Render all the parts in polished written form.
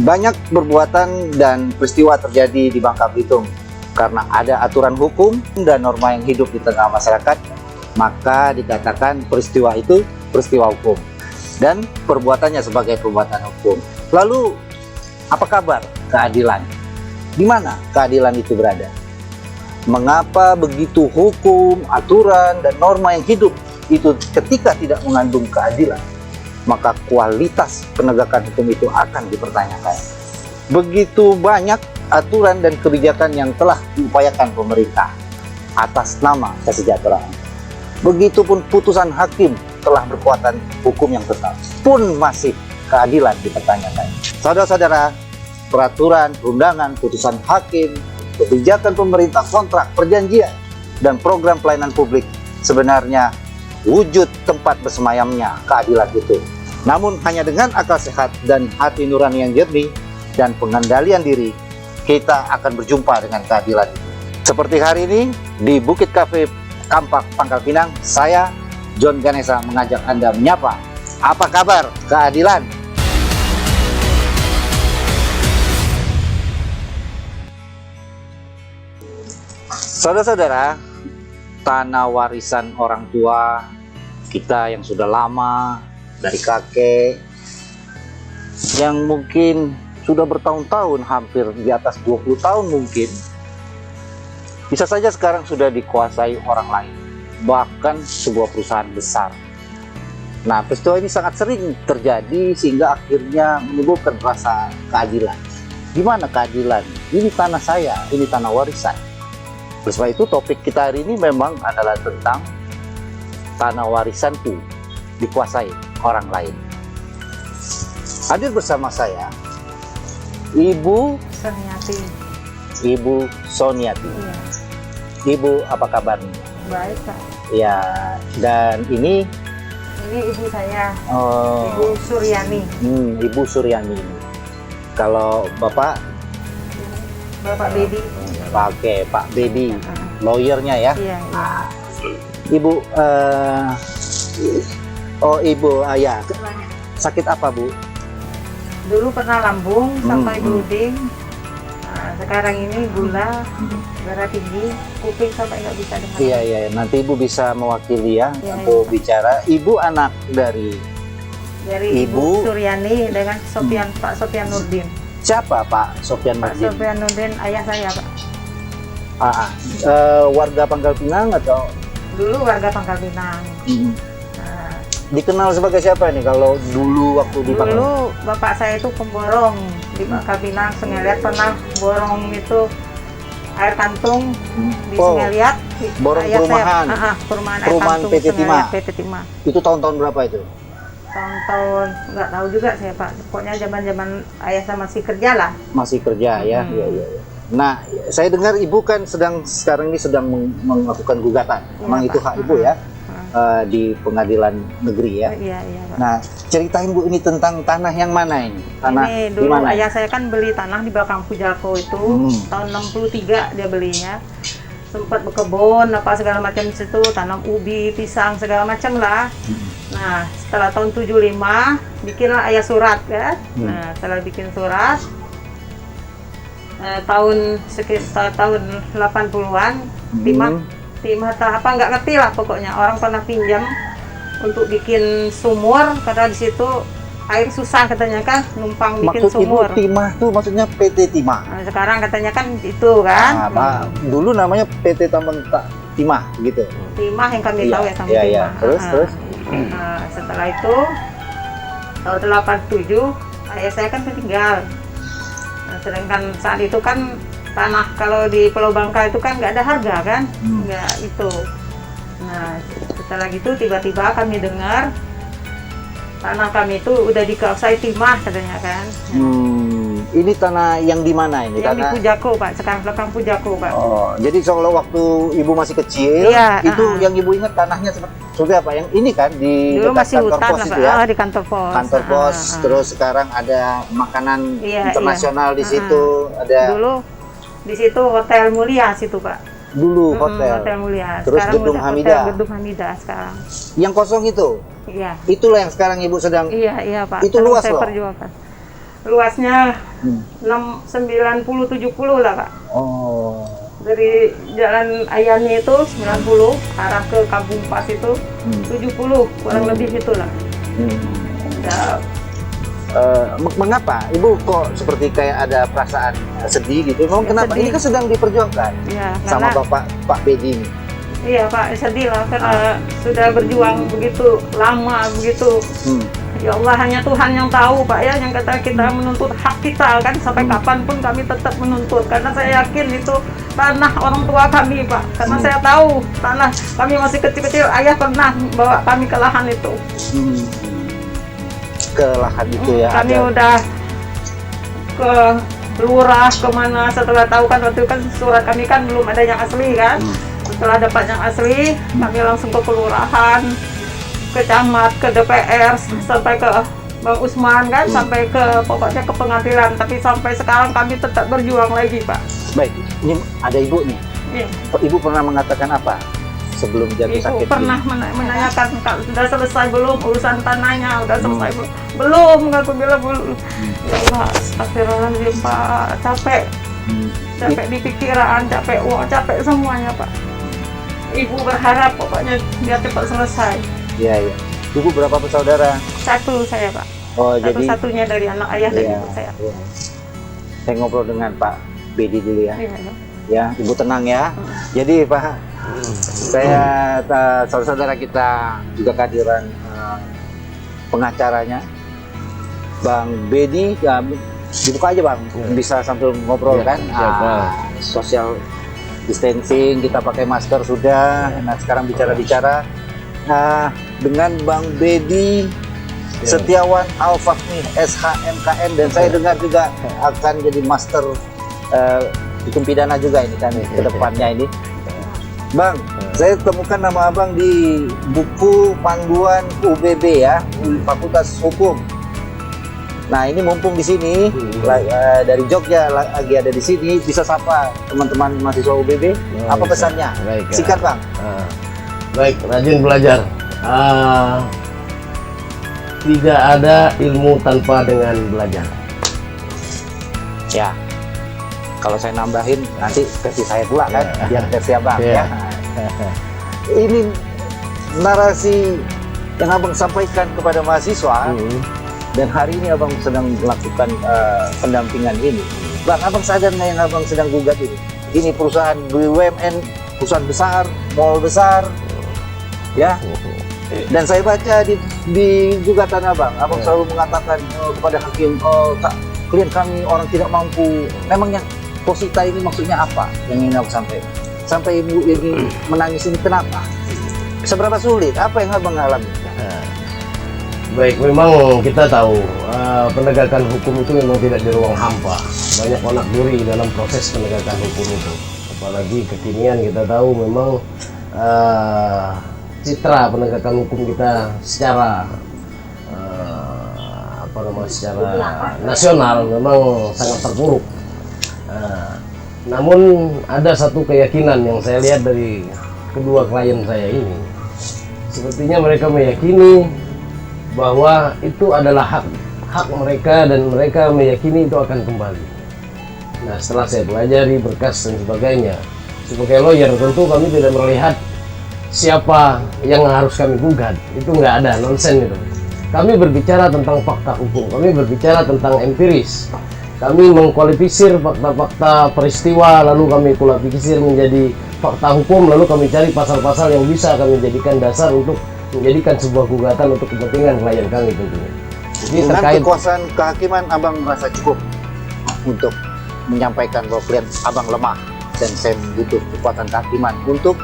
Banyak perbuatan dan peristiwa terjadi di Bangka Belitung karena ada aturan hukum dan norma yang hidup di tengah masyarakat, maka dikatakan peristiwa itu peristiwa hukum dan perbuatannya sebagai perbuatan hukum. Lalu, apa kabar keadilan? Di mana keadilan itu berada? Mengapa begitu hukum, aturan, dan norma yang hidup itu ketika tidak mengandung keadilan, maka kualitas penegakan hukum itu akan dipertanyakan. Begitu banyak aturan dan kebijakan yang telah diupayakan pemerintah atas nama kesejahteraan. Begitupun putusan hakim telah berkekuatan hukum yang tetap, pun masih keadilan dipertanyakan. Saudara-saudara, peraturan, perundangan, putusan hakim, kebijakan pemerintah, kontrak, perjanjian, dan program pelayanan publik sebenarnya wujud tempat bersemayamnya keadilan itu. Namun hanya dengan akal sehat dan hati nurani yang jernih dan pengendalian diri, kita akan berjumpa dengan keadilan. Seperti hari ini di Bukit Cafe Kampak, Pangkal Pinang, saya John Ganesha mengajak Anda menyapa. Apa kabar keadilan? Saudara-saudara, tanah warisan orang tua kita yang sudah lama, dari kakek, yang mungkin sudah bertahun-tahun, hampir di atas 20 tahun mungkin, bisa saja sekarang sudah dikuasai orang lain, bahkan sebuah perusahaan besar. Nah, peristiwa ini sangat sering terjadi sehingga akhirnya menimbulkan rasa keadilan. Di mana keadilan? Ini tanah saya, ini tanah warisan. Oleh sebab itu topik kita hari ini memang adalah tentang tanah warisanku dikuasai orang lain. Hadir bersama saya Ibu Soniati. Ibu Soniati. Iya. Ibu, apa kabarnya? Baik, Pak. Ya, dan ini Ibu saya, oh, Ibu Suryani. Ibu Suryani. Kalau Bapak? Bapak Bedi. Oke, Pak Bedi, lawyernya ya. Iya, iya. Ibu, oh Ibu, ya, sakit apa Bu? Dulu pernah lambung sampai bleeding. Nah, sekarang ini gula, darah tinggi, kuping sampai nggak bisa dengar. Iya, iya, nanti Ibu bisa mewakili ya, Iya, untuk iya. bicara. Ibu anak dari Ibu Suryani dengan Pak Sofian Nurdin. siapa Pak Sofian Pak Nurdin? Sofian Nurdin ayah saya, Pak. Warga Pangkal Pinang atau? Dulu warga Pangkal Pinang. Nah, Dikenal sebagai siapa ini kalau dulu waktu di Pangkal? dulu bapak saya itu pemborong di Pangkal Pinang. Sungai Liat pernah borong itu air kantung di Oh, Sungai Liat. borong Ayah perumahan. perumahan air Perumahan kantung PT Sungai Timah. Liat, PT Timah. Itu tahun-tahun berapa itu? Tahun-tahun nggak tahu juga saya, Pak. Pokoknya zaman-zaman ayah saya masih kerja lah. Masih kerja ya? Iya, iya, iya. Nah, saya dengar Ibu kan sekarang ini sedang melakukan gugatan. Iya, Memang Pak. itu hak Ibu ya, di pengadilan negeri ya. Iya, iya, Pak. Nah, ceritain Bu ini tentang tanah yang mana ini? Tanah Ini di dulu mana? ayah saya kan beli tanah di belakang Pujako itu tahun 63 dia belinya. Sempat berkebun apa segala macam di situ, tanam ubi, pisang segala macam lah. Nah, setelah tahun 75 bikinlah ayah surat kan. Nah, setelah bikin surat sekitar tahun 80-an timah apa nggak ngerti lah, pokoknya orang pernah pinjam untuk bikin sumur karena di situ air susah katanya kan, numpang bikin Maksud sumur. Ibu Timah tuh maksudnya PT Timah. Nah, sekarang katanya kan itu kan. Dulu namanya PT Tambang Timah gitu. Timah yang kami tahu ya, sama iya, Timah. iya. Terus. Nah, setelah itu tahun 87 ayah saya kan meninggal. Nah, sedangkan saat itu kan tanah kalau di Pulau Bangka itu kan nggak ada harga kan, nggak itu. Nah, setelah gitu tiba-tiba kami dengar tanah kami itu udah dikuasai Timah katanya kan. Ini tanah yang di mana ini? Yang Tanah di Pujako, Pak, sekarang belakang Pujako, Pak. Oh, jadi soalnya waktu Ibu masih kecil, Iya, itu yang Ibu ingat tanahnya seperti apa? Yang ini kan di Dulu dekat masih kantor hutan pos lah, itu Pak. ya? Di kantor pos. Kantor pos, terus sekarang ada makanan Iya, internasional iya. di situ, ada Dulu di situ Hotel Mulia situ, Pak. dulu hotel. Hotel Mulia. Terus Sekarang Gedung udah Hamidah. Hotel Gedung Hamidah sekarang. Yang kosong itu, Iya. itulah yang sekarang Ibu sedang. Iya, iya, Pak. Itu Sekarang luas saya loh. perjuangkan. luasnya Hmm. 90-70 lah Pak. Oh. Dari Jalan Ayani itu 90, arah ke Kampung Pas itu 70, kurang lebih itulah. Ya, Mengapa Ibu kok seperti kayak ada perasaan sedih gitu? Memang kenapa? sedih. Ini kan sedang diperjuangkan ya, sama karena Pak Bedi ini. iya Pak, sedih lah karena sudah berjuang begitu lama begitu. Ya Allah, hanya Tuhan yang tahu Pak ya, yang kata kita menuntut hak kita kan sampai kapanpun kami tetap menuntut, karena saya yakin itu tanah orang tua kami Pak, karena saya tahu tanah kami masih kecil-kecil, ayah pernah bawa kami ke lahan itu. Ke lahan itu ya. Kami ada. udah ke lurah kemana, setelah tahu kan waktu itu kan surat kami kan belum ada yang asli kan. Setelah dapat yang asli, kami langsung ke kelurahan, ke camat, ke DPR, sampai ke Bang Usman kan, sampai ke pokoknya ke pengadilan. Tapi sampai sekarang kami tetap berjuang lagi Pak. Baik, ini ada Ibu nih. Iya. Ibu pernah mengatakan apa sebelum jatuh Ibu sakit? pernah menanyakan, Kak, sudah selesai belum urusan tanahnya, udah selesai belum? Belum, aku bilang belum. Ya Allah, astagfirullahaladzim Pak, capek. Capek di pikiran, capek uang, capek semuanya Pak. Ibu berharap pokoknya dia cepat selesai. Iya, iya. Ibu berapa bersaudara? Satu saya Pak. Oh, jadi Satu-satunya dari anak ayah dan iya, ibu saya. iya. Saya ngobrol dengan Pak Bedi dulu ya. Iya, ya. Ya, Ibu tenang ya. Jadi Pak, saya saudara-saudara kita juga kehadiran pengacaranya Bang Bedi. Ya, dibuka aja Bang, bisa sambil ngobrol kan. Social distancing, kita pakai masker sudah. Nah sekarang bicara-bicara dengan Bang Bedi Setiawan Al-Fahmi SHMKM, dan saya dengar juga akan jadi master hukum pidana juga ini kan ke depannya ini. Bang, saya temukan nama Abang di buku panduan UBB ya, Fakultas Hukum. Nah ini mumpung di sini dari Jogja lagi ada di sini, bisa sapa teman-teman mahasiswa UBB. Apa pesannya? Baik, Sikat Bang. Baik, rajin belajar. Tidak ada ilmu tanpa dengan belajar. Ya, kalau saya nambahin nanti versi saya pula kan, biar versi Abang ya. Ini narasi yang Abang sampaikan kepada mahasiswa. Dan hari ini Abang sedang melakukan pendampingan ini. Bang, Abang sadar nggak yang Abang sedang gugat ini? Ini perusahaan BUMN, perusahaan besar, mall besar, ya. Dan saya baca di gugatan Abang selalu mengatakan kepada hakim, klien kami orang tidak mampu. Memangnya Posita ini maksudnya apa yang ingin Abang sampaikan? Sampai Ibu ini menangis ini kenapa? Seberapa sulit? Apa yang Abang alami? Baik, memang kita tahu penegakan hukum itu memang tidak di ruang hampa. Banyak onak duri dalam proses penegakan hukum itu. Apalagi kekinian kita tahu memang citra penegakan hukum kita secara secara nasional memang sangat terpuruk. Namun ada satu keyakinan yang saya lihat dari kedua klien saya ini. Sepertinya mereka meyakini bahwa itu adalah hak mereka dan mereka meyakini itu akan kembali. Nah, setelah saya pelajari berkas dan sebagainya, sebagai lawyer tentu kami tidak melihat siapa yang harus kami gugat. Itu nggak ada, nonsen itu. Kami berbicara tentang fakta hukum, kami berbicara tentang empiris. Kami mengkualifikasi fakta-fakta peristiwa, lalu kami kualifikasi menjadi fakta hukum, lalu kami cari pasal-pasal yang bisa kami jadikan dasar untuk menjadikan sebuah gugatan untuk kepentingan klien kami tentunya. Jadi dengan terkait kekuasaan kehakiman, Abang merasa cukup untuk menyampaikan bahwa klien Abang lemah dan saya butuh kekuatan kehakiman untuk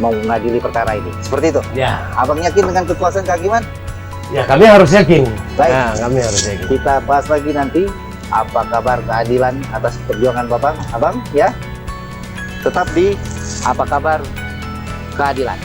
mengadili perkara ini. Seperti itu. ya, Abang yakin dengan kekuasaan kehakiman? ya kami harus yakin. Baik. Nah, kami harus yakin. Kita bahas lagi nanti apa kabar keadilan atas perjuangan Abang ya. Tetap di Apa Kabar Keadilan.